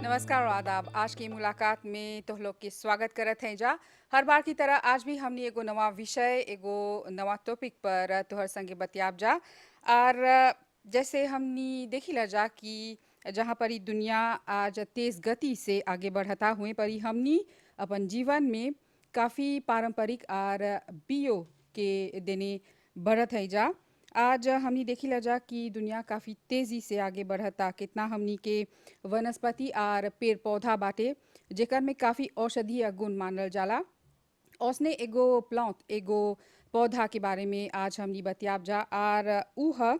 नमस्कार और आदाब। आज की मुलाकात में तो लोग के स्वागत करत हैं जा। हर बार की तरह आज भी हमने एगो नवा विषय एगो नवा टॉपिक पर तोहर संगे बतियाब जा। और जैसे हमनी देखी ला जा कि जहाँ पर ई दुनिया आज तेज गति से आगे बढ़ता हुए पर ई हमनी अपन जीवन में काफ़ी पारंपरिक और बियो के देने बढ़त है जा। आज हमनी देखी ला जा कि दुनिया काफ़ी तेज़ी से आगे बढ़ता, कितना हमनी के वनस्पति और पेड़ पौधा बाटे जेकर में काफ़ी औषधीय गुण मानल जाला। उसने एगो प्लांट एगो पौधा के बारे में आज हमनी बतियाब जा और ऊ ह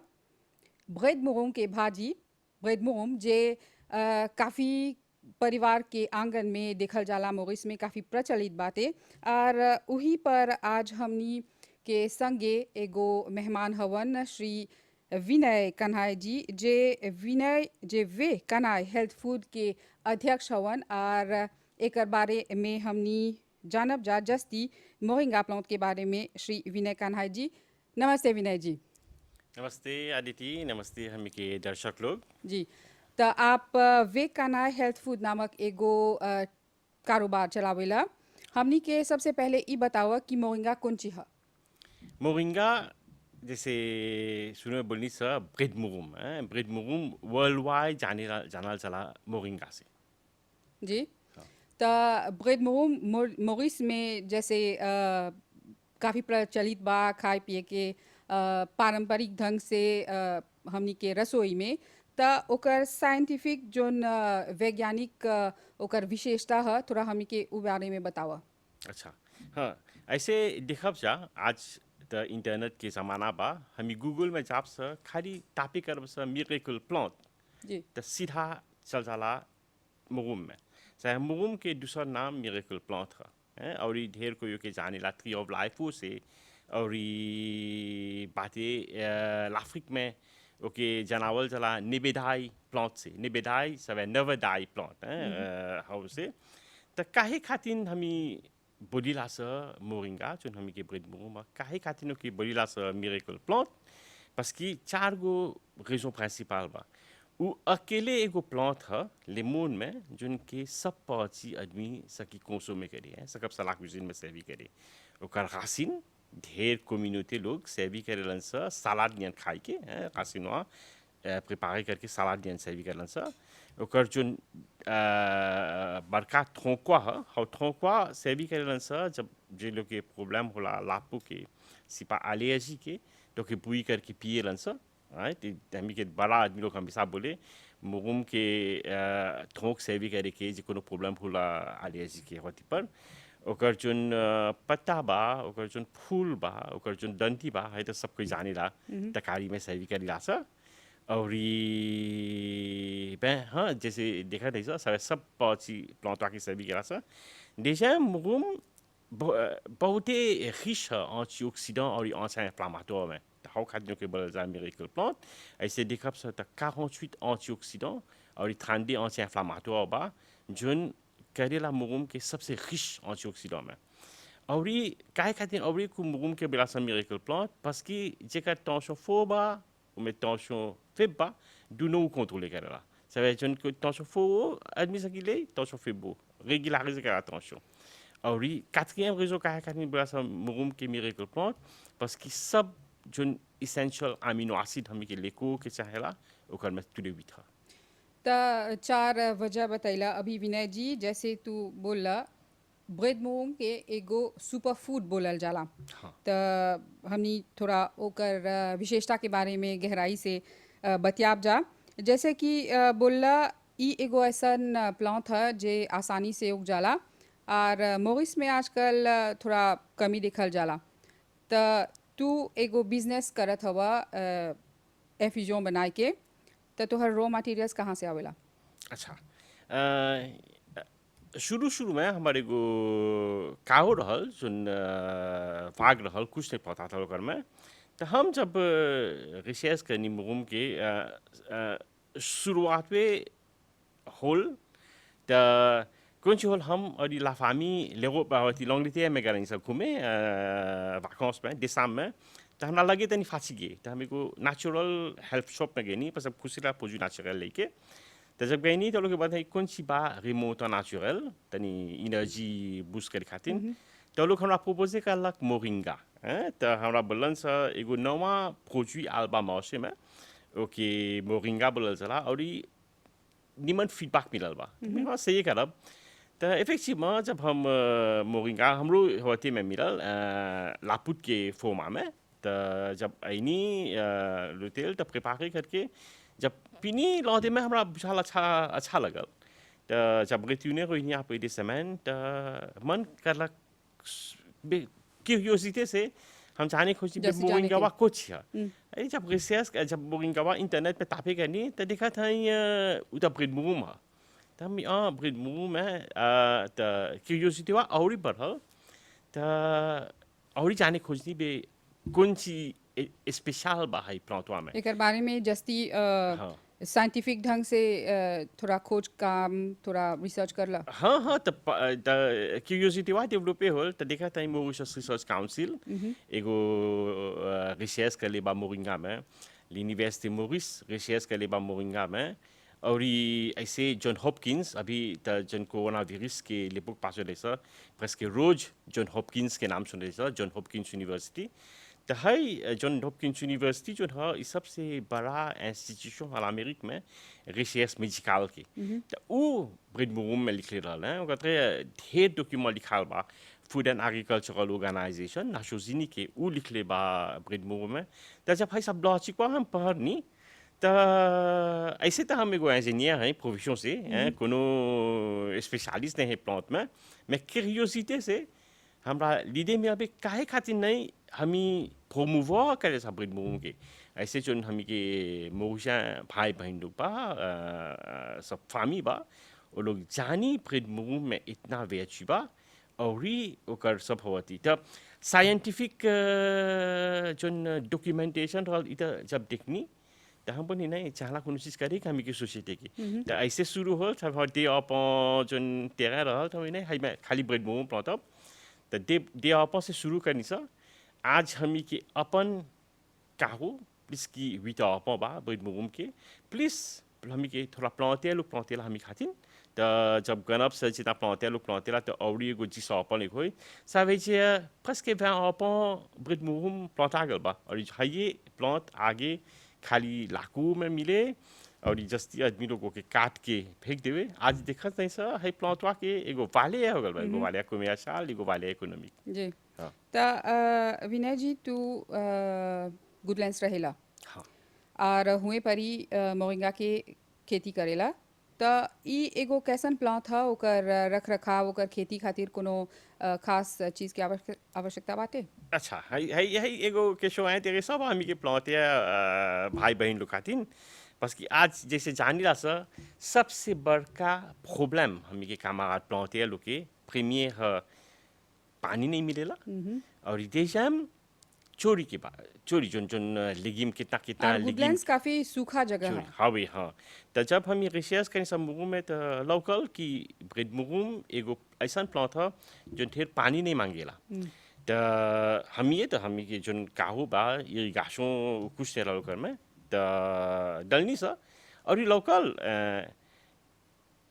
ब्रेड मुरुम के भाजी। ब्रेड मुरुम जे काफ़ी परिवार के आंगन में देखल जाला, मोरिस में काफ़ी प्रचलित बाटे। और उही पर आज हमनी के संगे एगो मेहमान हवन श्री विनय कन्हाय जी, जे वे कन्हाय हेल्थ फूड के अध्यक्ष हवन। और एकर बारे में हमनी जानब जा जस्ती मोरिंगा प्लांट के बारे में श्री विनय कन्हाय जी। नमस्ते विनय जी। नमस्ते आदिति, नमस्ते हम के दर्शक लोग। जी, तो आप वे कन्हाय हेल्थ फूड नामक एगो कारोबार चलावेला। हमनी के सबसे पहले ई बतावा कि मोरिंगा कौन चीज है। मोरिंगा जैसे सुनो में बोलनी सा ब्रेड मुरुम वर्ल्ड वाइड जाना चला मोरिंगा से। जी, हाँ। तो ब्रेड मोरिस में जैसे काफ़ी प्रचलित बा खाए पिए के पारंपरिक ढंग से हमनी के रसोई में। त ओकर साइंटिफिक जोन वैज्ञानिक ओकर विशेषता है, थोड़ा हमनी के उ बारे में बतावा। अच्छा, हाँ, ऐसे देखब जा आज त इंटरनेट के ज़माना बा, हमी गूगल में जाप सा खाली टापी करब सा मिरेकल प्लांट जी त सीधा चल जाला मुरुम में। चाहे मुरुम के दूसरा नाम मिरेकल प्लांट है और ये ढेर को यो के जाने ला ट्री ऑफ लाइफ से और ये बातें अफ्रीका में ओके जनावल चला निबेदाई प्लांट से निबेदाई सब नवदाई प्लांट है हाउ से त काहे खातिन हमी बोलीला स मोरिंगा जोन हमी के ब्रेड मुरुम काहे खातिन के बोलीला स मिरेकल प्लांट parce कि चार गो रेजन प्रिंसिपल बा। उ अकेले एगो प्लांट है लेमोन में जिनके सब पाची आदमी सकी कोसो में करे हैं सकब सलाह कुजिन में सेवी करे ओकर रासिन ढेर कम्युनिटी लोग सेवी करेलन सा सलाद नियन खाई के हैं रासिनवा प्रिपेयर करके सलाद नियन सेवी करेलन सा ओकर जोन बड़का थोंकवा है हाउ थोंकवा सेवी करेलन सा जब जे लोग के प्रॉब्लम होला लापू के सिपा एलर्जी के तो के बुई करके पिए लन सा हमी के बड़ा आदमी लोग हमेशा बोले मुरुम के थोक सेवी करे के जे कोनो प्रॉब्लम होला एलर्जी के होती पर ओकर जोन पत्ता बा ओकर जोन फूल बा ओकर जोन डंटी बा है तो सब कोई जाने ला तकारी में सेवी करी ला सा और हाँ जैसे देखा था सब पौची प्लांटवा की सेवी करा सा déjà मुरुम बहुत riche en antioxydants और anti-inflammatoires में हाउ खाद्यों के बल मिरेकल प्लांट ऐसे देखा सा 48 antioxydants और 32 anti-inflammatoires बा जोन करेला मुरुम के सबसे रिच antioxydants में और ये काहे खातिर और को मुरुम के बला सा मिरेकल प्लांट parce कि जेकर टेंशन फो बा ou में टेंशन फेब बा दुनो कंट्रोल करेला ça veut dire que tension फो आदमी सकिले टेंशन फेब régulariser la tension और ये quatrième raison काहे खातिर बला सा मुरुम के मिरेकल प्लांट parce कि सब जोन essential amino acid हमी के लेको के चाहेला ओकर में तुले हुई था। त चार वजह बतैला अभी विनय जी। जैसे तू बोला ब्रेड मोम के एगो सुपर फूड बोलल जाला, हाँ त हमनी थोड़ा ओकर विशेषता के बारे में गहराई से बतियाब जा। जैसे कि बोला ई एगो ऐसन प्लांट है जे आसानी से उग जाला और मोरिस में आजकल थोड़ा कमी देखल जाला। त तू एगो बिजनेस करत हवा एफिजों बनाए के, तो तोहर रॉ मटेरियल्स कहाँ से आवेला। अच्छा शुरू शुरू में हमारे को काहो रहल जोन भाग रहल कुछ नहीं पता था ओकर में तो हम जब रिसर्च करनी मुरुम के शुरुआत में होल त कौन सी होल हम और ला फामी लेगो बावती लॉन्गलिटे में गए सब घूमे वैकेंस में दिसंबर में तो हमरा लगे तनी फांसी गए तो हमें को नेचुरल हेल्थ शॉप में गए नहीं बस अब खुशी ला पोजू नेचुरल लेके तो जब गई नहीं तो लोग बताए कौन सी बा रिमोट नेचुरल तनी एनर्जी बूस्ट करे खातिर तो लोग हमरा प्रपोजे करलक मोरिंगा तो हमरा बोलन सा एगो नवा प्रोडक्ट आलबा मार्केट में ओके मोरिंगा बोलल चला और निमन फीडबैक मिलल बा हाँ सही करब तो इफेक्टिवement जब हम मोरिंगा हमरो होते में मिलल लापुट के फोमा में तो जब आईनी लुतेल तो प्रिपेयर करके जब पीनी लौटे में हमरा बुझाल अच्छा लगल तो जब रिट्यूने रोइनी आप दे समान तो मन करलक क्यूरियोसिटी से हम जाने खोजी जैसे जाने मोरिंगा के। वा कुछ है अरे जब रिसर्च जब मोरिंगा वा इंटरनेट पे तापे करनी तो देखा था ये उधर ब्रेड मूम है तो हम ब्रेड मूम है तो क्यूरियोसिटी वा और ही बढ़ल तो और ही जाने खोजनी बे कौन सी स्पेशल बा है प्लांटवा में एकर बारे में जस्ती हाँ साइंटिफिक ढंग से थोड़ा खोज काम थोड़ा रिसर्च करला। हाँ हाँ तो क्यूरियोसिटी वा डेवलप होल तो देखा था मॉरिशस रिसर्च काउंसिल एगो रिसर्च कर ले बा मोरिंगा में यूनिवर्सिटी मॉरिस रिसर्च कर ले बा मोरिंगा में और ऐसे जॉन हॉपकिंस अभी जॉन कोरोना वायरस के लिए पास हो सर प्रेस के रोज जॉन हॉपकिंस के नाम सुन रहे सर जॉन हॉपकिंस यूनिवर्सिटी तो है जॉन हॉपकिंस यूनिवर्सिटी जो है इस सबसे बड़ा इंस्टीट्यूशन है अमेरिका में रिसर्च मेडिकल की तो वो ब्रेड मूम में लिख रहा है और ढेर डॉक्यूमेंट लिखा बा फूड एंड एग्रीकल्चरल ऑर्गेनाइजेशन नाशोजिनी के वो लिख ले बा ब्रेड मूम में तो जब है सब लॉजिक को हम पढ़नी तो ऐसे तो हम एगो इंजीनियर हैं प्रोफेशन से कोनो स्पेशलिस्ट नहीं है प्लांट में मैं क्यूरियोसिटी से हमरा लीडे में अभी काहे खातिर नहीं हमी प्रोमोवर करे सब ब्रेड मूम के ऐसे जो हमी के मोजा भाई बहन लोग बा सब फामी बा वो लोग जानी ब्रेड मूम में इतना वेच बा और ही ओकर सब होती तब साइंटिफिक जो डॉक्यूमेंटेशन रहल इधर जब देखनी तो हम बोली नहीं चाहला कोनो चीज करे कि हमी के सोसाइटी की तो ऐसे शुरू हो तब दे अपन जो तेरा रहल तो नहीं हाई में खाली ब्रेड मूम प्लांट तो दे अपन से शुरू करनी सा आज हमी के अपन काहो प्लीज की विटा अपन बा ब्रेड मूम के प्लीज हमी के थोड़ा प्लांटे ला हमी खातिर तो जब गनप से जितना प्लांटे ला तो और एगो जिस अपन एक होई ça veut dire presque 20 अपन ब्रेड मूम प्लांटा गल बा और ये प्लांट आगे खाली लाकू में मिले और जस्ती आदमी लोगों के काट के फेंक देवे आज देखत नहीं सर है प्लांटवा के एगो वाले हो गल बा एगो वाले कमर्शियल एगो वाले इकोनॉमिक जी हाँ तो विनय जी तू गुडलैंड्स रहेला हाँ और हुए परी मोरिंगा के खेती करेला तो ई एगो कैसन प्लांट है ओकर रख रखाव ओकर खेती खातिर कोनो खास चीज के आवश्यकता बाटे। अच्छा है एगो के शो है तेरे सब हमी के प्लांट है भाई बहन लोग खातिर बस कि आज जैसे जानी ला सर सबसे बड़का प्रॉब्लम हमी के कामार प्लांट है लोग के प्रीमियर पानी नहीं मिलेला और देशम चोरी के बाद चोरी जोन जोन लेगिम कितना कितना और लेगिम गुडलैंड्स काफी सूखा जगह है। हाँ भाई हाँ तो जब हम ये रिसर्च करें सब मुगुम में तो लोकल की ब्रेड मुगुम एगो ऐसा प्लांट था जो ढेर पानी नहीं मांगेला तो हम ये के जो काहू बा इरिगेशन कुछ तेरा लोकर में तो डलनी सा और ये लोकल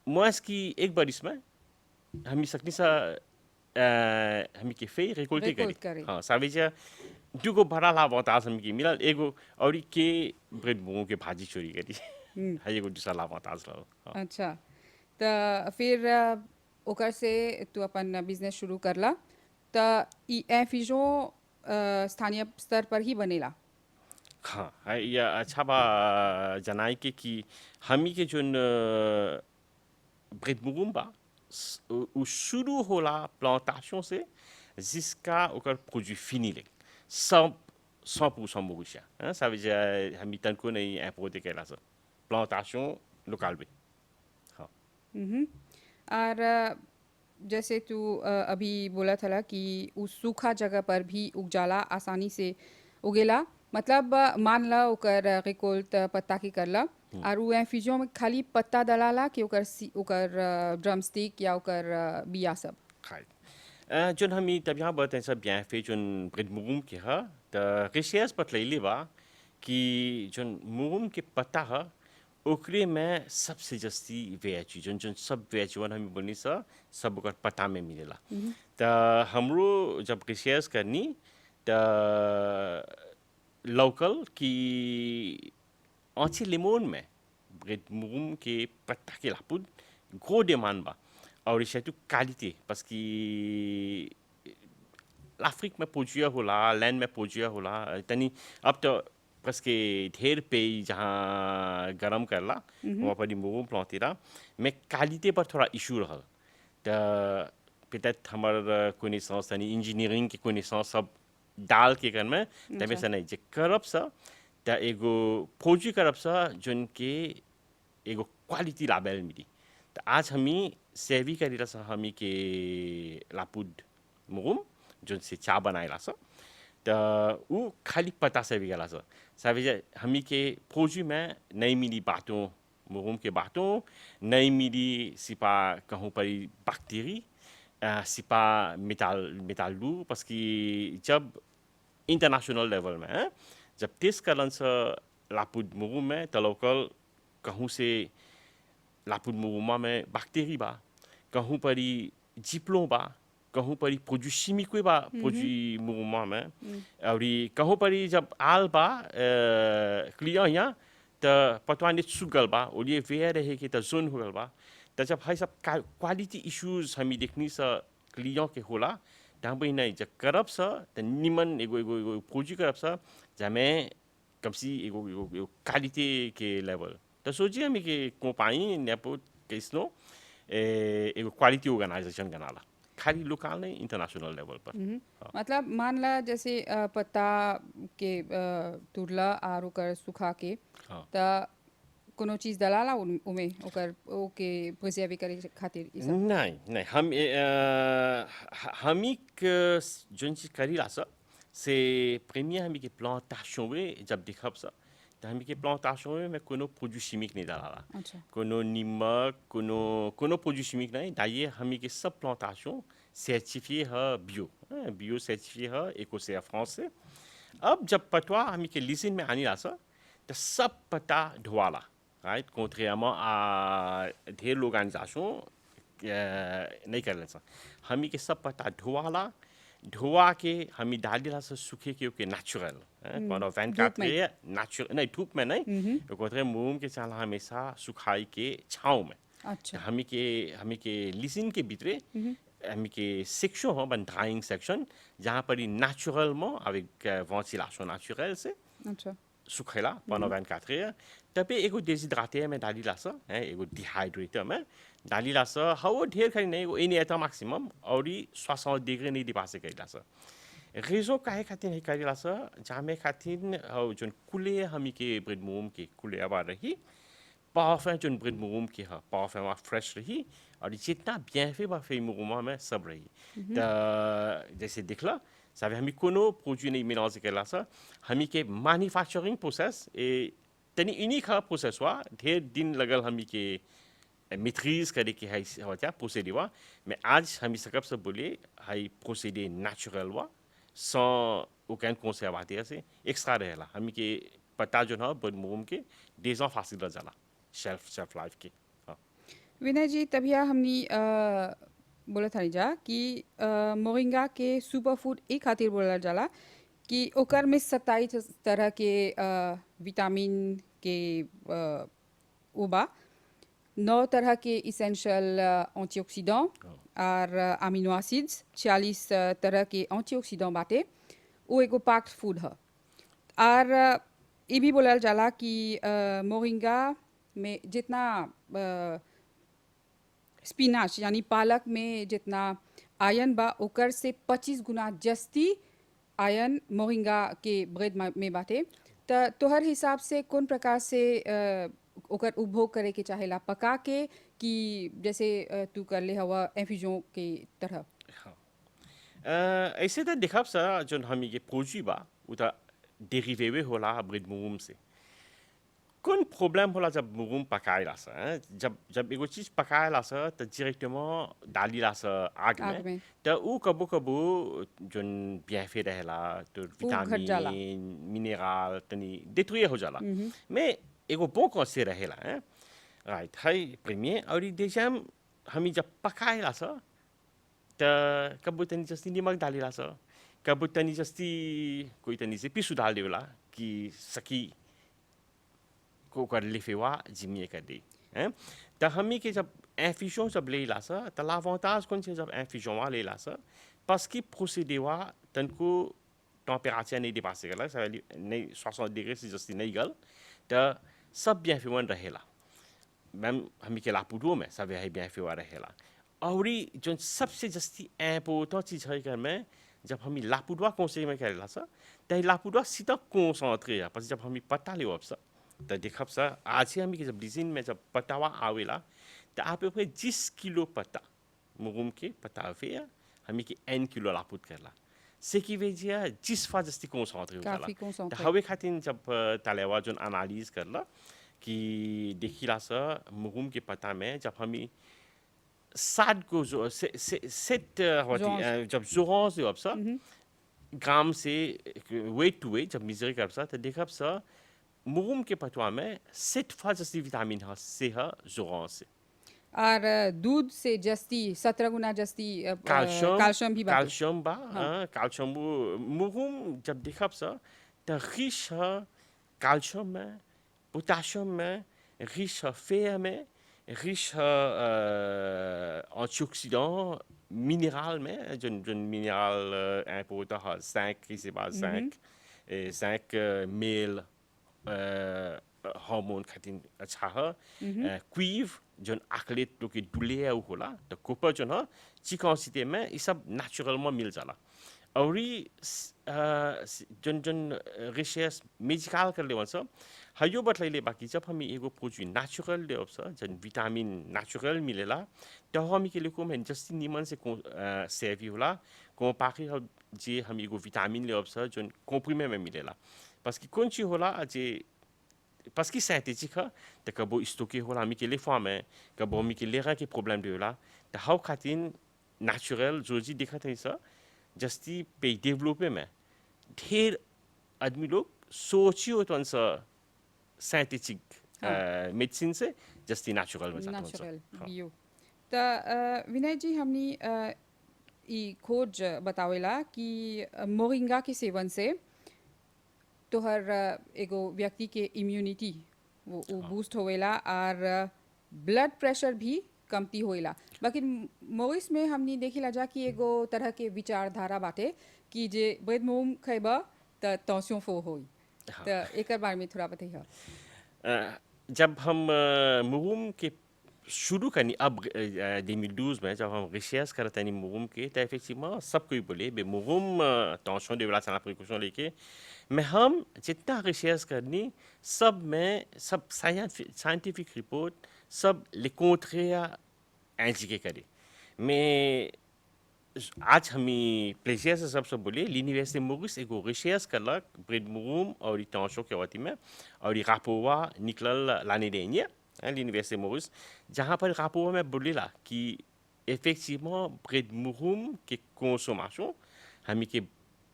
मुआस की एक बारिश में हम सकनी सा हम के फे रिकॉल्टे Récolte करी करे। हाँ सावेजा दुगो बड़ा लाभतास हम की मिला एगो और के ब्रेड मुगुम के भाजी चोरी करी है एगो दूसरा लाभतास रहो हाँ अच्छा तो फिर ओकर से तू अपन बिजनेस शुरू करला तो ई एफिजो स्थानीय स्तर पर ही बनेला। हाँ है या अच्छा बा जनाई के कि हमी के जोन ब्रेड मुगुम बा उ शुरू होला प्लांटेशन से जिसका ओकर प्रोडक्ट फिनी ले 100% मोरिशा hein ça veut dire हमी तनको नहीं importer केला सा प्लांटेशन लोकल में हाँ और जैसे तू अभी बोला था कि उस सूखा जगह पर भी उग जाला आसानी से उगेला मतलब मान ला ओकर रिकोल्ट पत्ता की करला और उ एफिजो में खाली पत्ता डलाला कि ओकर ड्रम स्टिक या ओकर बिया सब। खाई जोन हमी तब यहाँ बताएं सब bien fait जोन ब्रेड मुगुम के हा तो रिसर्च बतलैली बा कि जोन मुगुम के पत्ता हा ओकरे में सबसे जस्ती वेज जन जन सब वेज वन हम बोलनी सा सब ओकर पता में मिलेला। त हमरो जब रिसर्च करनी त लोकल की आँची लिमोन में ब्रेड मुगम के पत्ता के लापुद गो डिमांड बा और इसे तो क्वालिटी parce que l'Afrique में पोजिया होला लैंड में पोजिया होला तनी अब तो presque ढेर पे जहाँ गरम करला वहाँ पर मुगम प्लांटेरा mais क्वालिटी पर थोड़ा इशू रहल त peut-être हमार connaissance तनी इंजीनियरिंग की connaissance सब डाल के कर में तबे से नहीं जे करब सा त एगो फौजी करब सा जोन के एगो क्वालिटी लाबेल मिली त आज हमी सेवी करीला सा हमी के लापुड मुगम जोन से चा बनाएला सा त उ खाली पता से भी गला सा सावे जे हमी के फौजी में नहीं मिली बातों मुगम के बातों नहीं मिली सिपा कहूँ पर बैक्टीरी सिपा मेटालू parce que जब इंटरनेशनल लेवल में जब टेस्ट करलन सा लापुड मुगम में त लोकल कहूँ से लापुड मुगमा में बैक्टीरी बा कहूँ परी जिप्लो बा कहूँ परी प्रोड्यूस चिमिको बा प्रोड्यूस मुगमा में और कहूँ परी जब आल बा क्लियर यहाँ त पतवा ने सुगल बा और ये वे रहे कि त जोन हो गल बा त जब है सब क्वालिटी इश्यूज हमी देखनी सा क्लियर के होला तहाँ नहीं जब करब सा त निमन एगो एगो एगो खोजी करब सा जमे कम सी एगो एगो एगो क्वालिटी के लेवल तो सोचिए हमें कि कंपनी नेपो कैसनो एगो क्वालिटी ऑर्गेनाइजेशन बनाला खाली लोकल नहीं इंटरनेशनल लेवल पर मतलब मान ला जैसे पत्ता के तुरला और ओकर सुखा के त कोनो चीज दलाला उमे ओकर ओके प्रिजर्व करे खातिर ई सब नहीं नहीं हमी जोन चीज करीला सा से प्रीमियर हमी के प्लांटेशन में जब दिखब सा तो हमी के प्लांटेशन में कोनो प्रोड्यूस चिमिक नहीं डाला अच्छा कोनो निमक कोनो प्रोड्यूस चिमिक नहीं डालिए हमी के सब प्लांटेशन सर्टिफिए है बियो सर्टिफिए है इकोसेयर फ्रांस से अब जब पटवा हमी के लीजिन में आनी ला सा तो सब पत्ता धोवाला राइट contrairement à ढेर ऑर्गेनाइजेशन नहीं कर लेता हमी के सब पत्ता धोवा के हमी डाल दिला से सूखे के ओके नेचुरल pendant 24 heures नेचुरल नहीं धूप में नहीं तो कोतरे मुंह के चाला हमेशा सुखाई के छांव में अच्छा हमी के लिसिन के भीतरे हमी के सेक्शन हो बन ड्राइंग सेक्शन जहाँ पर नेचुरल में avec ventilation naturelle से अच्छा सुखेला pendant 24 heures तबे एगो डेसिड्राटे में डाली लासा है एगो डिहाइड्रेटर में डाली लासा हवा ढेर खाली नहीं एगो इनिएटर मैक्सिमम और 60 डिग्री नहीं दिपासे करी लासा रेजो काहे खातिर नहीं करी लासा जामे खातिर और जोन कुले हमी के ब्रेड मोम के कुले आवा रही पार्फम जोन ब्रेड मोम के हा पार्फम फ्रेश रही और जितना bien fait बा fait मोमा में सब रही त जैसे दिखला ça veut हमी कोनो प्रोडक्ट नहीं mélanger करला सा हमी के मैन्युफैक्चरिंग प्रोसेस ए तनी यूनिक है प्रोसेस हुआ ढेर दिन लगल हमी के मेट्रीज करे के है होता प्रोसीडी हुआ मैं आज हमी सकब से बोले हाई प्रोसीडी नेचुरल हुआ sans aucun conservateur से एक्स्ट्रा रहेला हमी के पता जो ना बन मोम के डेज़ फासिल रह जाला शेल्फ लाइफ के विनय जी तभिया हमनी बोला था जा कि मोरिंगा के सुपर फूड एक खातिर बोला जाला कि ओकर में 27 तरह के विटामिन के उबा 9 तरह के इसेंशियल एंटीऑक्सीडेंट और अमीनो एसिड्स 40 तरह के एंटीऑक्सीडेंट बाटे वो एगो पैक्ड फूड है और ये भी बोला जाला कि मोरिंगा में जितना स्पिनाच यानी पालक में जितना आयरन बा ओकर से 25 गुना जस्ती आयरन मोरिंगा के ब्रेड में बाटे त तोहर हिसाब से कौन प्रकार से ओकर उपभोग करे के चाहेला पका के कि जैसे तू कर ले हवा एफिजों के तरह ऐसे तो देखब सा जोन हमी के प्रोडक्ट बा उता डेरिवे होला ब्रेड मोम से कौन प्रॉब्लम होला जब मुगम पकाएला सा जब एगो चीज पकाएला सा तो डायरेक्टली डालीला सा आग में तो उ कबो कबो जोन बियाफे रहेला तो विटामिन मिनरल तनी डिट्रुए हो जाला मैं एगो बोक से रहेला हैं राइट है प्रीमियर और देशम हमी जब पकाएला सा त कबो तनी जस्ती निमक डालेला सा कबो तनी जस्ती कोई तनी से पिसु डाल देला कि सकी को कर लिफेवा जिमिए कर दी हैं त हमी के जब एफिशों जब ले ला सा त l'avantage कौन से जब एफिशों वा ले ला सा parce कि procédé वा तनको température नहीं dépassé गला ça नहीं 60 degrés si जस्ती नहीं गल त सब bien fait वन रहेला même हमी के लापुडो में सब है bien fait वा रहेला और जो सबसे जस्ती इम्पोर्टेंट चीज है कर में जब हमी लापुडवा conseil में करेला सा त लापुडवा सीधा concentré है parce जब हमी पता ले अब सा त देखब सा आज ही हमी के जब डिजाइन में जब पतावा आवेला त आप पे 10 किलो पता मुगुम के पता आवे हमी के n किलो लापुड करला ce qui veut dire 10 fois जस्ती concentré होला काफी त concentré। हवे खातिर जब तालेवा जो एनालिसिस करला कि देखिला सा मुगुम के पता में जब हमी 7 को जो 7 जब जोरांस जो अब सा ग्राम से वेट टू वेट जब मिजर कर सा तो देखब सा मुगुम के पतवा में 7 fois जस्ती विटामिन है से है जोरांस से और दूध से जस्ती 17 गुना जस्ती कैल्शियम भी बाटे। कैल्शियम बा कैल्शियम मुगुम जब देखब सा तो रिच है कैल्शियम में पोटाशियम में रिच है फेयर में रिच है एंटीऑक्सीडेंट मिnéral में जो मिnéral important है 5 qui c'est pas 5 male hormone खातिर अच्छा है क्वीव जो आकलेट तो के दुले होला तो कोपर जो है चिकनसिटी में ये सब नेचुरल मिल जाला और जन रिसर्च मेडिकल कर ले सब हयो बतले बाकी जब हम एगो प्रोडक्ट नेचुरल ले जन विटामिन नेचुरल मिलेला तो हम के लिए को में जस्ट निमन से सेवी होला को पाके जे हम एगो विटामिन ले जन कॉम्प्रीमे में मिलेला parce que कौन चीज होला जे parce que synthétique te kabo stocké होला mi ke les femmes kabo mi ke les reins के problème de là te हाउ खातिन नेचुरल जो जी देखा था ça जस्ती पे डेवलपर में ढेर आदमी लोग सोची हो तो सा साइंटिफिक मेडिसिन से जस्ती नेचुरल में जाता नेचुरल बियो त विनय जी हमनी ई खोज बतावेला कि मोरिंगा के सेवन से तोहर एगो व्यक्ति के इम्यूनिटी वो बूस्ट होवेला और ब्लड प्रेशर भी कमती होइला बाकी मोइस में हमनी देखिला जा कि एगो तरह के विचारधारा बाटे कि जे बैद मोम खैबा त टेंशन फो होई त एकर बारे में थोड़ा बताइए। जब हम मुगुम के शुरू करनी अब 2012 में जब हम रिसर्च करते हैं मुगुम के तो इफेक्टिवement सब कोई बोले बे मुगुम टेंशन देवला सारा प्रिकॉशन लेके mais हम जितना रिसर्च करनी सब में सब साइंटिफिक रिपोर्ट सब les contraires इंडिकेट करे mais आज हमी प्लेसियर से सबसे बोले l'université Maurice एगो रिसर्च करलक ब्रेड मुगुम और टेंशन के वती में और रापोवा निकलल l'année dernière l'université Maurice जहाँ पर रापोवा में बोलेला कि effectivement ब्रेड मुगुम के consommation हमी के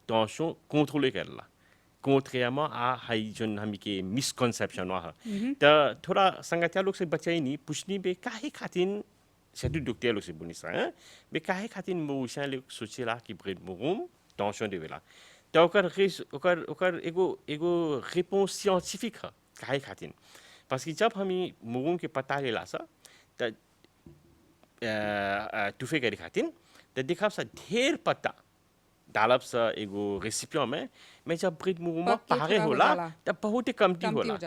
टेंशन कंट्रोल करला contrairement à हाइजन हमी के मिसकंसेप्शन वहाँ तो थोड़ा संगठिया लोग से बचाई नहीं पूछनी बे काहे खातिन surtout docteur लोग से बोनी सा बे काहे खातिन मोशन लोग सोचेला कि ब्रेड मुगुम टेंशन देवेला तो ओकर एगो réponse scientifique है काहे खातिन parce que जब हमी मुगुम के पता लेला सा तो टूफे करे खातिन तो देखा सा ढेर पता डालब सा एगो रेसिपियों में मैं जब ब्रेड मुगुम पारे होला तब बहुत कमती होला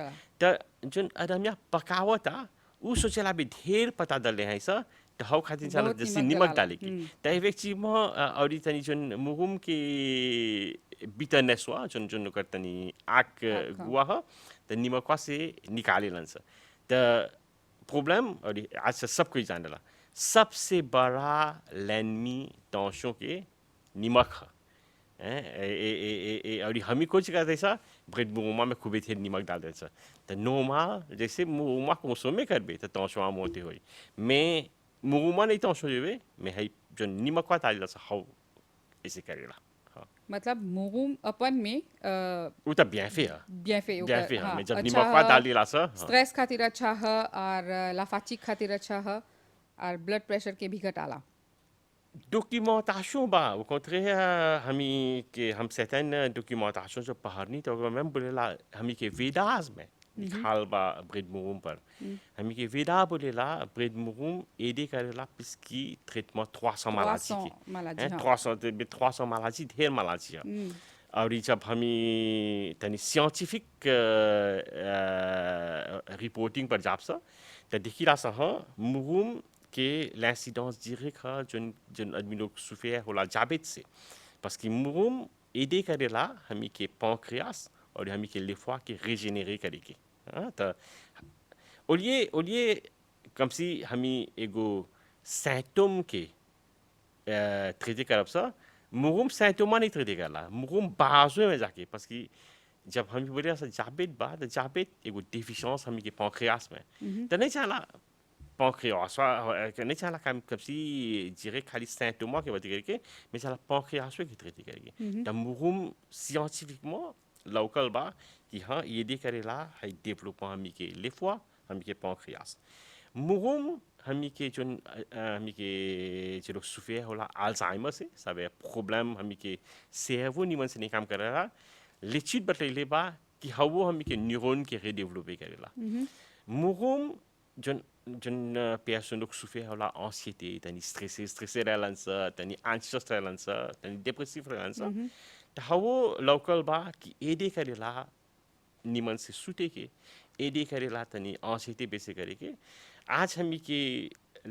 तो जोन आदमिया पकावता उ सोचेला भी ढेर पता डाले हैं सा तो हाउ खातिर चला जैसे निमक डाले की तो इफेक्टिवement और तनी जोन मुगुम के बिटरनेस वा जोन करतनी आक गुआ है तो निमक से निकाले लन सा तो प्रॉब्लम और आज से सब कोई जानला सबसे बड़ा l'ennemi टेंशन के निमक है और हम ही कुछ करते सा ब्रेड मुगुमा में खूब ढेर निमक डाल देता तो नॉर्मल जैसे मुगुमा कंसोमे करबे तो टेंशन मोते होई मैं मुगुमा नहीं टेंशन लेवे मैं है जो निमक का डाल सा हाउ ऐसे करेला हाँ मतलब मुगुम अपन में वो तो bien fait है bien fait bien ओकर fait है हाँ mais जब अच्छा नमक डाल दिला सा है हाँ स्ट्रेस खातिर अच्छा है और लाफाचिक खातिर अच्छा है और ब्लड प्रेशर के भी घटाला documentation bah au contraire हम certaines documentation जो पहाड़नी तो अगर même बोले ला हमी के वेदास में निकाल बा ब्रेड मुरुम पर हमी के वेदा बोले ला ब्रेड मुरुम aider करेला पिसकी traitement 300 maladies 300 की maladies हैं हाँ 300 maladies ढेर maladies है और ये जब हमी तनी scientifique reporting पर जाप सा तो देखी ला सा हाँ मुरुम que l'incidence directe d'un adminok ou la diabète c'est parce que mourum aider करे ला हमी के pancréas और हमी के les foie के régénérer करे के हाँ तो au lieu comme si हमी एगो symptôme के traiter करब सा mourum symptôme नहीं traiter करला mourum besoin में जाके parce que जब हम बोले ऐसा diabète बा तो diabète एगो déficience हमी के pancréas में तो नहीं चला pancréas नहीं चला comme si dirait खाली symptôme के बात करके mais चला pancréas की traiter करके तो mourum scientifiquement local बा कि हाँ ये दे करेला है développement हमी के les foie हमी के pancréas mourum हमी के जो हमी के जो लोग souffert होला अल्जाइमर से ça veut problème हमी के cerveau निमन से नहीं काम कर रहा l'étude बतैले बा कि हाउ हमी के न्यूरॉन के redévelopper करेला mourum जन जन personne लोग souffert होला anxiété तनी stressé रहलन सा तनी anxious रहलन सा तनी dépressif रहलन सा तो हाउ local बा कि aider करेला निमन से सूते के aider करेला तनी anxiété बेसे करे के आज हमी के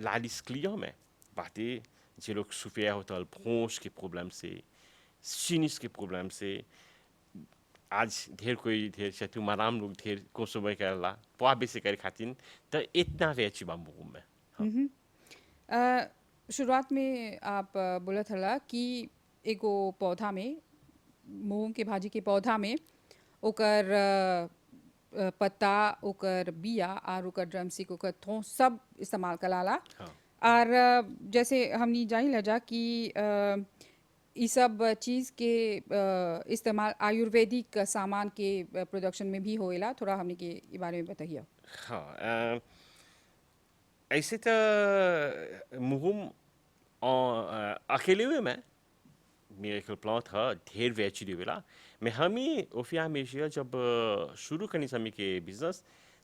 लालिस क्लियो में बातें जो लोग souffert होता bronche के प्रॉब्लम से sinus के प्रॉब्लम से आज ढेर शत्रु माराम लोग ढेर को समय करला पुआ बेसे करे खातिन तो इतना वेची बा मुगुम में शुरुआत में आप बोला था कि एगो पौधा में मूंग के भाजी के पौधा में ओकर पत्ता ओकर बिया और ओकर ड्रमस्टिक ओकर थों सब इस्तेमाल कलाला हाँ और जैसे हमनी जानी लजा कि ये सब चीज़ के इस्तेमाल आयुर्वेदिक सामान के प्रोडक्शन में भी होएला थोड़ा हमने के ई बारे में बताइए हाँ ऐसे तो मुगुम अकेले हुए मैं मिरेकल प्लांट था ढेर वेची देवेला मैं हमी ओफिया मेशिया जब शुरू करनी समी के बिजनेस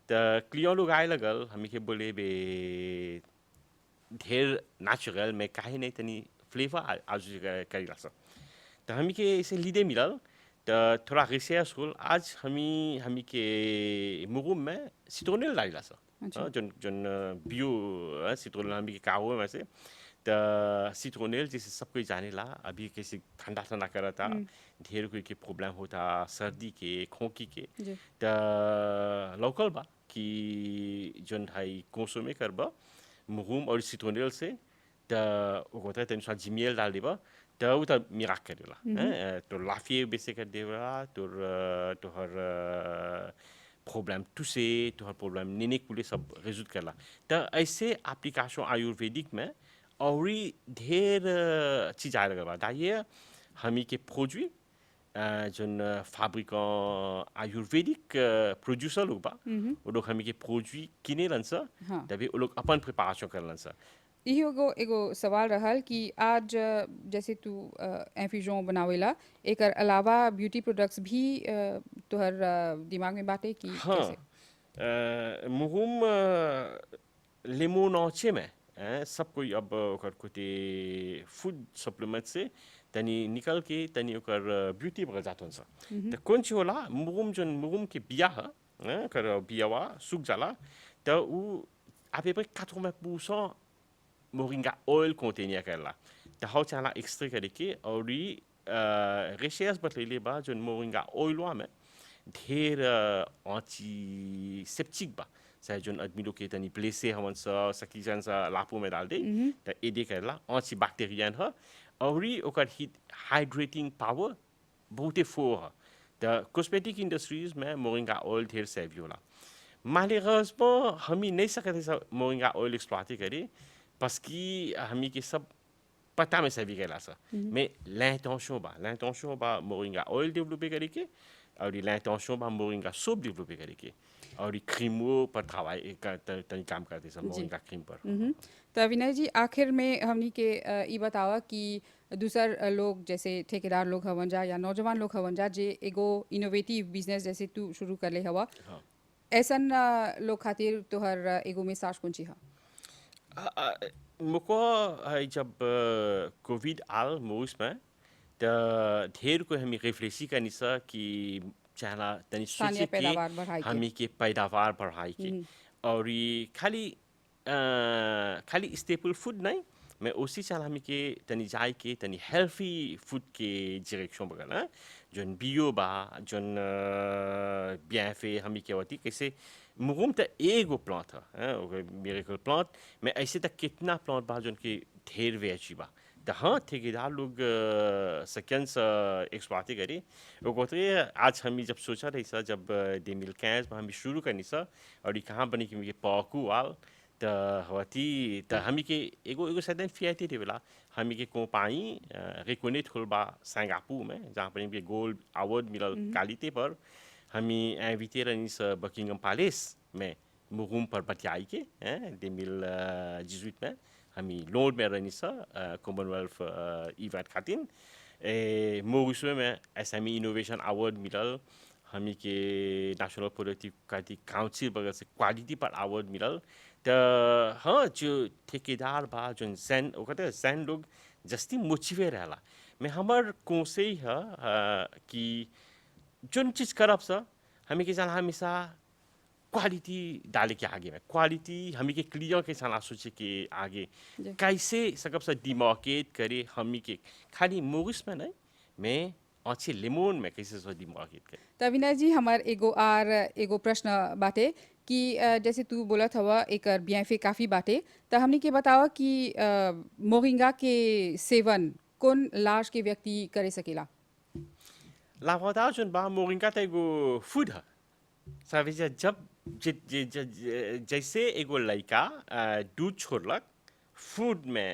तो क्लियर लोग आए लगल हमी के बोले बे ढेर नेचुरल में काहे नहीं तनी फ्लेवर आज करेला सा तो हमी के इसे लीडे मिलल तो थोड़ा रिसर्च होल आज हमी के मुगुम में सिट्रोनेल डालिला सा अच्छा जन जन बियो सिट्रोनेल हमी के काहो में से तो सिट्रोनेल जैसे सब कोई जाने ला अभी कैसे ठंडा ठंडा करा था ढेर कोई के प्रॉब्लम होता सर्दी के खोंकी के जी तो लोकल बा कि जन हाई कंसोमे करबा मुगुम और सिट्रोनेल से तो वो होता है तेन सा जिमियल डाल देबा तो वो तो मिराक करेला तो लाफिए बेसे कर देला तो हर प्रॉब्लम टूसे तो हर प्रॉब्लम निनिक पुले सब रेजूट करला तो ऐसे एप्लीकेशन आयुर्वेदिक में और ही ढेर चीज आए लगा दाइए हमी के प्रोडक्ट जन fabricant आयुर्वेदिक प्रोड्यूसर लोग बा वो लोग हमी के प्रोडक्ट किने लन सा हाँ तभी वो लोग अपन प्रिपरेशन कर लन सा यही एगो सवाल रहल कि आज जैसे तू एफिजों बनावेला एकर अलावा ब्यूटी प्रोडक्ट्स भी तोहर दिमाग में बाटे कि हाँ कैसे मुहुम लेमन नौचे में सब कोई अब ओकर कोते फूड सप्लीमेंट से तनी निकल के तनी ओकर ब्यूटी पर जातन सा तो कौन ची होला मुहुम जन मुहुम के बिया है कर बियावा सूख जाला तो उ आपे पे 80% moringa oil contenir करला तो हाउ चाला एक्सट्रा करके और रिसर्च बतलेले बा जन मोरिंगा ऑयल में ढेर एंटीसेप्टिक बा चाहे जन आदमी लोग के तनी प्लेसे हमन सा सकीजन सा लापो में डाल दे तो एदे करला एंटी बैक्टीरियन ह और ओकर हीट हाइड्रेटिंग पावर बहुते फोर ह तो कॉस्मेटिक इंडस्ट्रीज में मोरिंगा ऑयल ढेर सेव होला malheureusement हमी नहीं सकते मोरिंगा ऑयल एक्सप्लॉइट करे parce que हमी के सब पता में सभी कहला सा mais l'intention बा मोरिंगा ऑयल डेवलप करे के और l'intention बा मोरिंगा सोप डेवलप करे के और क्रीमो पर travail तनी काम करते सब जी मोरिंगा क्रीम पर तो विनय जी आखिर में हमनी के ई बतावा कि दूसर लोग जैसे ठेकेदार लोग हवन जा या नौजवान लोग हवन जा जे एगो इनोवेटिव बिजनेस जैसे तू शुरू कर ले हवा हाँ ऐसन लोग खातिर तोहर एगो मिसाज कौन ची हा मुको जब कोविड आल मोस में तो ढेर को हमें रिफ्लेक्सी करनी सा कि चाहना तनी स्थानीय सोचे के पैदावार बढ़ाई के हमें के पैदावार बढ़ाई के और ये खाली स्टेपल फूड नहीं मैं उसी चाह हमें के तनी जाए के तनी हेल्थी फूड के डायरेक्शन बगल जोन बियो बा जोन बियाफे हमें के होती कैसे मुगुम तो एगो प्लांट है मिरेकल प्लांट मैं ऐसे तक कितना प्लांट बा जोन के ढेर वेची बा तो हाँ ठेकेदार लोग सेकेंड एक्सप्लॉइट करे वो कहते हैं आज हमें जब सोचा रही सा जब 2015 में हमें शुरू करनी सा और ये कहाँ बनी कि मुझे पाकू आल तो होती तो हमें के एगो एगो सदन फियाती थे बोला हमें के कंपनी रिकॉग्निट हुल बा सिंगापुर में जहाँ पर इनके गोल्ड अवार्ड मिलल क्वालिटी पर हमें इनविटे रही सा बकिंगम पैलेस में मुगुम पर बतियाई के 2018 में हमें लोड में रही सा कॉमनवेल्थ इवेंट खातिन मोरिस में एसएमई इनोवेशन अवार्ड मिलल हमें के नेशनल प्रोडक्टिव काउंसिल बगल से क्वालिटी पर अवार्ड मिलल तो हाँ जो ठेकेदार बा जो जैन वो कहते हैं जैन लोग जस्ती मोटिवे रहला मैं हमार कौन से ही है कि जोन चीज़ करब सा हमें के जाना हमेशा क्वालिटी डाले के आगे में क्वालिटी हमें के क्लियर के साथ सोचे के आगे जी कैसे सकब सा डिमार्केट करे हमें के खाली मोरिस में नहीं मैं अच्छे लेमोन में कैसे सो डिमार्केट करे तो विनय जी हमार एगो प्रश्न बाटे कि जैसे तू बोलत हवा एकर बियाफे काफ़ी बाटे तो हमनी के बतावा कि मोरिंगा के सेवन कौन लाज के व्यक्ति करे सकेला l'avantage जोन बा मोरिंगा तो एगो फूड है ça veut dire जब जैसे एगो लड़का दूध छोड़लक फूड में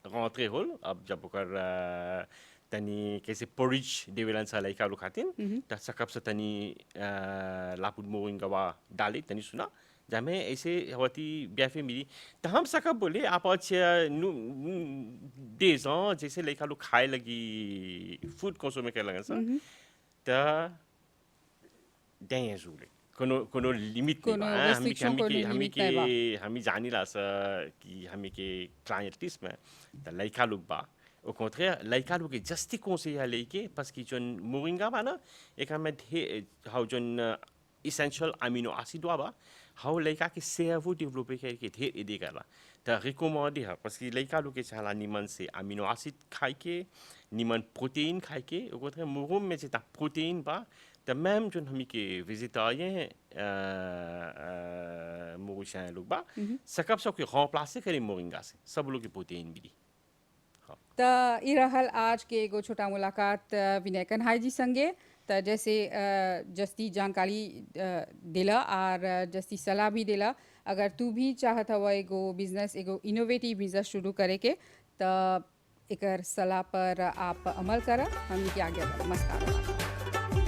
रंट्रे होल अब जब ओकर तनी कैसे पोरिज देवेलन सा लड़का लोग खातिन त सकब से तनी लापुड मोरिंगा डाले तनी सुना जामे ऐसे होती ब्याफे मिली तो हम सकब बोले आप अच्छे des ans जैसे लड़का लोग खाए लगी फूड कंज्यूम करे लगन सा त दें जुले कोनो लिमिट नहीं कोनो बा हमी restriction, कोनो limit नहीं बा। हमी जानी ला सा कि हमी के क्लाइंटिस में त लड़का लोग बा au contraire लड़का लोग के जस्ती कौन से या लेके parce कि जोन मोरिंगा बा ना एक हमें हाउ जोन essential amino acid बा हाउ लड़का के सेवो डेवलप करके ढेर एदे करला त रिकमेंड है parce कि लड़का लोग के चाला निमन से अमीनो एसिड खाए के निमन प्रोटीन खाए के au contraire मोरुम में जितना प्रोटीन बा त même जोन हमी के वेजिटेरियन मोरिशियन लोग बा सकब सब के remplacer करे मोरिंगा से सब लोग के प्रोटीन मिली त ई रहल आज के एगो छोटा मुलाकात विनय कन्हाई जी संगे त जैसे जस्ती जानकारी देला और जस्ती सलाह भी देला अगर तू भी चाहत हवा एगो बिजनेस एगो इनोवेटिव बिजनेस शुरू करे के त एकर सलाह पर आप अमल कर हमनी के आगे नमस्कार